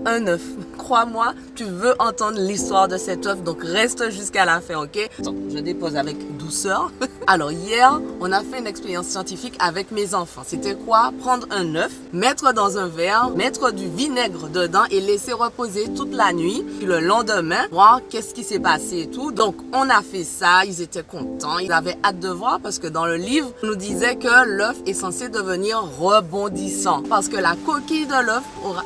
un œuf. Crois-moi, tu veux entendre l'histoire de cet œuf, donc reste jusqu'à la fin, ok? Attends, je dépose avec douceur. Alors hier, on a fait une expérience scientifique avec mes enfants. C'était quoi? Prendre un œuf, mettre dans un verre, mettre du vinaigre dedans et laisser reposer toute la nuit. Puis le lendemain, voir qu'est-ce qui s'est passé et tout. Donc on a fait ça, ils étaient contents, ils avaient hâte de voir parce que dans le livre, on nous disait que l'œuf est censé devenir rebondissant parce que la coquille de l'œuf aura...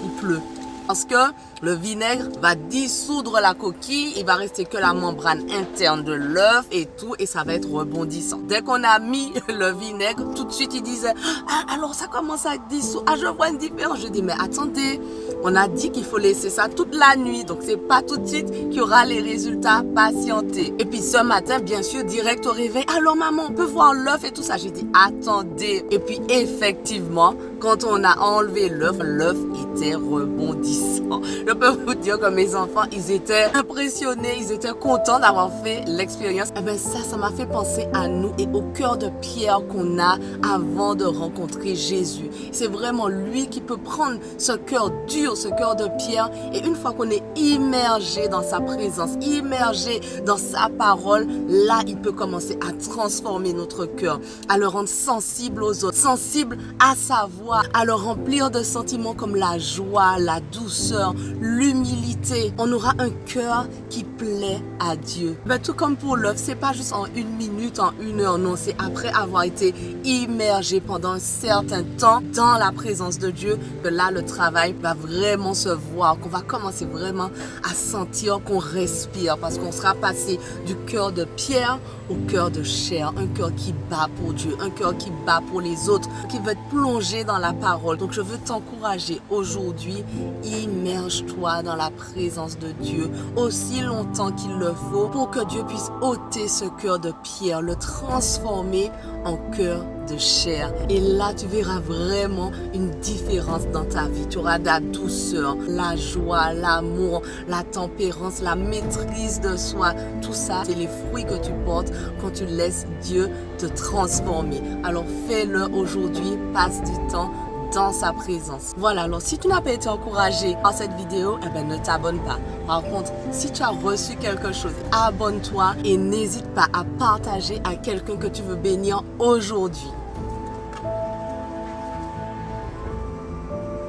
Il pleut. Parce que le vinaigre va dissoudre la coquille, il va rester que la membrane interne de l'œuf et tout, et ça va être rebondissant. Dès qu'on a mis le vinaigre, tout de suite il disait « Ah, alors ça commence à être dissous, ah je vois une différence ». Je dis « Mais attendez, on a dit qu'il faut laisser ça toute la nuit, donc c'est pas tout de suite qu'il y aura les résultats, patientez ». Et puis ce matin, bien sûr, direct au réveil, « Alors maman, on peut voir l'œuf et tout ça ». J'ai dit « Attendez ». Et puis effectivement, quand on a enlevé l'œuf, l'œuf était rebondissant. Je peux vous dire que mes enfants, ils étaient impressionnés, ils étaient contents d'avoir fait l'expérience. Et bien ça m'a fait penser à nous et au cœur de pierre qu'on a avant de rencontrer Jésus. C'est vraiment lui qui peut prendre ce cœur dur, ce cœur de pierre. Et une fois qu'on est immergé dans sa présence, immergé dans sa parole, là, il peut commencer à transformer notre cœur, à le rendre sensible aux autres, sensible à sa voix, à le remplir de sentiments comme la joie, la douceur, l'humilité. On aura un cœur qui plaît à Dieu. Ben, tout comme pour l'œuf, c'est pas juste en 1 minute, en 1 heure, non, c'est après avoir été immergé pendant un certain temps dans la présence de Dieu que là, le travail va vraiment se voir, qu'on va commencer vraiment à sentir qu'on respire parce qu'on sera passé du cœur de pierre au cœur de chair, un cœur qui bat pour Dieu, un cœur qui bat pour les autres, qui veut être plongé dans la parole. Donc je veux t'encourager aujourd'hui, immerge-toi dans la présence de Dieu aussi longtemps qu'il le faut pour que Dieu puisse ôter ce cœur de pierre, le transformer en cœur de chair. Et là, tu verras vraiment une différence dans ta vie. Tu auras de la douceur, la joie, l'amour, la tempérance, la maîtrise de soi. Tout ça, c'est les fruits que tu portes quand tu laisses Dieu te transformer. Alors fais-le aujourd'hui, passe du temps dans sa présence. Voilà, alors si tu n'as pas été encouragé par cette vidéo, eh ben, ne t'abonne pas. Par contre, si tu as reçu quelque chose, abonne-toi et n'hésite pas à partager à quelqu'un que tu veux bénir aujourd'hui.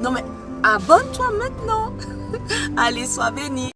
Non mais, abonne-toi maintenant. Allez, sois béni.